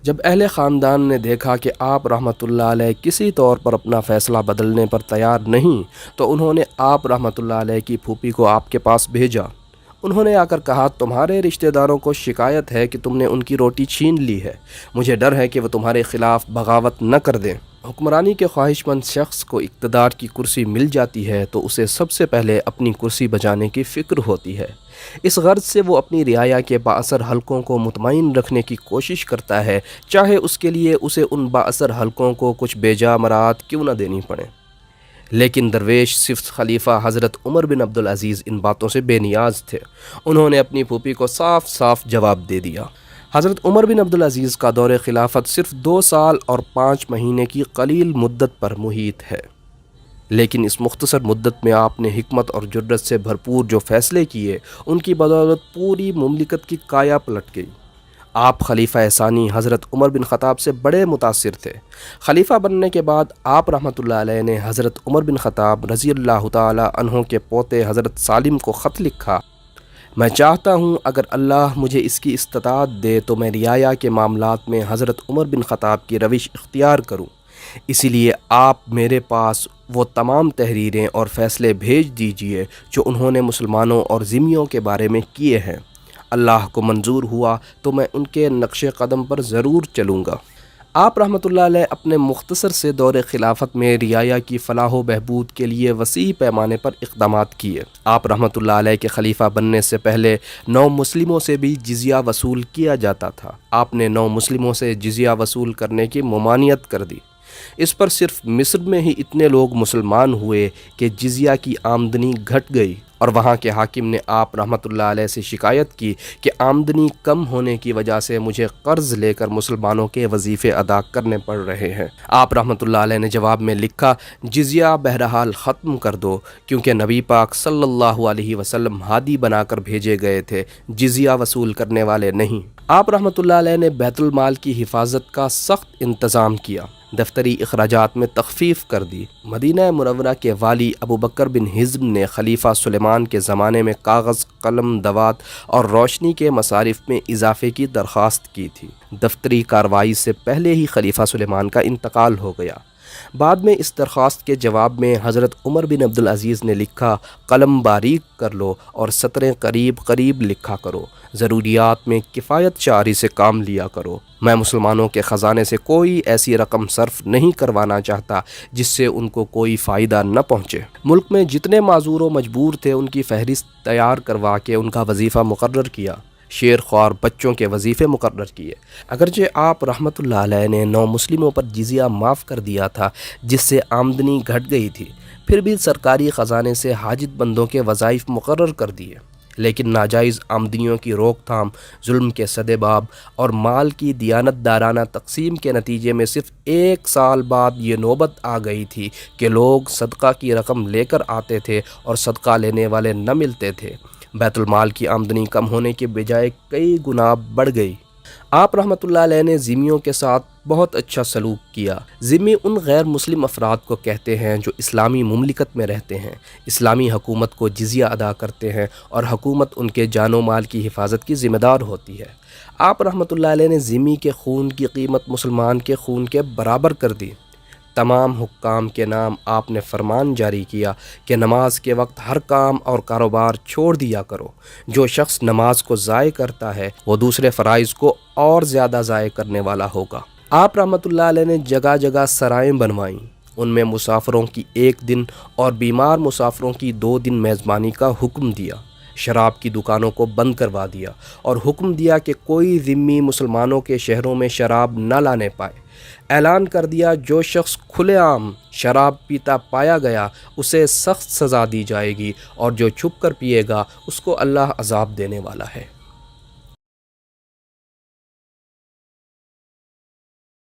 جب اہل خاندان نے دیکھا کہ آپ رحمۃ اللہ علیہ کسی طور پر اپنا فیصلہ بدلنے پر تیار نہیں، تو انہوں نے آپ رحمۃ اللہ علیہ کی پھوپھی کو آپ کے پاس بھیجا۔ انہوں نے آ کر کہا، تمہارے رشتہ داروں کو شکایت ہے کہ تم نے ان کی روٹی چھین لی ہے۔ مجھے ڈر ہے کہ وہ تمہارے خلاف بغاوت نہ کر دیں۔ حکمرانی کے خواہش مند شخص کو اقتدار کی کرسی مل جاتی ہے تو اسے سب سے پہلے اپنی کرسی بچانے کی فکر ہوتی ہے۔ اس غرض سے وہ اپنی رعایا کے بااثر حلقوں کو مطمئن رکھنے کی کوشش کرتا ہے، چاہے اس کے لیے اسے ان بااثر حلقوں کو کچھ بیجا مراعات کیوں نہ دینی پڑے۔ لیکن درویش صفت خلیفہ حضرت عمر بن عبدالعزیز ان باتوں سے بے نیاز تھے۔ انہوں نے اپنی پھوپھی کو صاف صاف جواب دے دیا۔ حضرت عمر بن عبدالعزیز کا دور خلافت صرف 2 سال اور 5 مہینے کی قلیل مدت پر محیط ہے، لیکن اس مختصر مدت میں آپ نے حکمت اور جرأت سے بھرپور جو فیصلے کیے، ان کی بدولت پوری مملکت کی کایا پلٹ گئی۔ آپ خلیفہ ثانی حضرت عمر بن خطاب سے بڑے متاثر تھے۔ خلیفہ بننے کے بعد آپ رحمۃ اللہ علیہ نے حضرت عمر بن خطاب رضی اللہ تعالی عنہ کے پوتے حضرت سالم کو خط لکھا، میں چاہتا ہوں اگر اللہ مجھے اس کی استطاعت دے تو میں رعایا کے معاملات میں حضرت عمر بن خطاب کی روش اختیار کروں، اسی لیے آپ میرے پاس وہ تمام تحریریں اور فیصلے بھیج دیجئے جو انہوں نے مسلمانوں اور ذمیوں کے بارے میں کیے ہیں۔ اللہ کو منظور ہوا تو میں ان کے نقش قدم پر ضرور چلوں گا۔ آپ رحمۃ اللہ علیہ اپنے مختصر سے دور خلافت میں رعایا کی فلاح و بہبود کے لیے وسیع پیمانے پر اقدامات کیے۔ آپ رحمۃ اللہ علیہ کے خلیفہ بننے سے پہلے نو مسلموں سے بھی جزیہ وصول کیا جاتا تھا۔ آپ نے نو مسلموں سے جزیہ وصول کرنے کی ممانعت کر دی۔ اس پر صرف مصر میں ہی اتنے لوگ مسلمان ہوئے کہ جزیہ کی آمدنی گھٹ گئی، اور وہاں کے حاکم نے آپ رحمۃ اللہ علیہ سے شکایت کی کہ آمدنی کم ہونے کی وجہ سے مجھے قرض لے کر مسلمانوں کے وظیفے ادا کرنے پڑ رہے ہیں۔ آپ رحمۃ اللہ علیہ نے جواب میں لکھا، جزیہ بہرحال ختم کر دو، کیونکہ نبی پاک صلی اللہ علیہ وسلم ہادی بنا کر بھیجے گئے تھے، جزیہ وصول کرنے والے نہیں۔ آپ رحمۃ اللہ علیہ نے بیت المال کی حفاظت کا سخت انتظام کیا، دفتری اخراجات میں تخفیف کر دی۔ مدینہ منورہ کے والی ابو بکر بن حزم نے خلیفہ سلیمان کے زمانے میں کاغذ، قلم، دوات اور روشنی کے مصارف میں اضافے کی درخواست کی تھی۔ دفتری کارروائی سے پہلے ہی خلیفہ سلیمان کا انتقال ہو گیا۔ بعد میں اس درخواست کے جواب میں حضرت عمر بن عبدالعزیز نے لکھا، قلم باریک کر لو اور سطریں قریب قریب لکھا کرو، ضروریات میں کفایت چاری سے کام لیا کرو۔ میں مسلمانوں کے خزانے سے کوئی ایسی رقم صرف نہیں کروانا چاہتا جس سے ان کو کوئی فائدہ نہ پہنچے۔ ملک میں جتنے معذور و مجبور تھے ان کی فہرست تیار کروا کے ان کا وظیفہ مقرر کیا۔ شیر خوار بچوں کے وظیفے مقرر کیے۔ اگرچہ آپ رحمۃ اللہ علیہ نے نو مسلموں پر جزیہ معاف کر دیا تھا جس سے آمدنی گھٹ گئی تھی، پھر بھی سرکاری خزانے سے حاجت بندوں کے وظائف مقرر کر دیے۔ لیکن ناجائز آمدنیوں کی روک تھام، ظلم کے سدباب اور مال کی دیانت دارانہ تقسیم کے نتیجے میں صرف 1 سال بعد یہ نوبت آ گئی تھی کہ لوگ صدقہ کی رقم لے کر آتے تھے اور صدقہ لینے والے نہ ملتے تھے۔ بیت المال کی آمدنی کم ہونے کے بجائے کئی گنا بڑھ گئی۔ آپ رحمۃ اللہ علیہ نے ذمیوں کے ساتھ بہت اچھا سلوک کیا۔ ذمی ان غیر مسلم افراد کو کہتے ہیں جو اسلامی مملکت میں رہتے ہیں، اسلامی حکومت کو جزیہ ادا کرتے ہیں اور حکومت ان کے جان و مال کی حفاظت کی ذمہ دار ہوتی ہے۔ آپ رحمۃ اللہ علیہ نے ذمی کے خون کی قیمت مسلمان کے خون کے برابر کر دی۔ تمام حکام کے نام آپ نے فرمان جاری کیا کہ نماز کے وقت ہر کام اور کاروبار چھوڑ دیا کرو۔ جو شخص نماز کو ضائع کرتا ہے وہ دوسرے فرائض کو اور زیادہ ضائع کرنے والا ہوگا۔ آپ رحمۃ اللہ علیہ نے جگہ جگہ سرائیں بنوائیں، ان میں مسافروں کی 1 دن اور بیمار مسافروں کی 2 دن میزبانی کا حکم دیا۔ شراب کی دکانوں کو بند کروا دیا اور حکم دیا کہ کوئی ذمی مسلمانوں کے شہروں میں شراب نہ لانے پائے۔ اعلان کر دیا، جو شخص کھلے عام شراب پیتا پایا گیا اسے سخت سزا دی جائے گی، اور جو چھپ کر پیے گا اس کو اللہ عذاب دینے والا ہے۔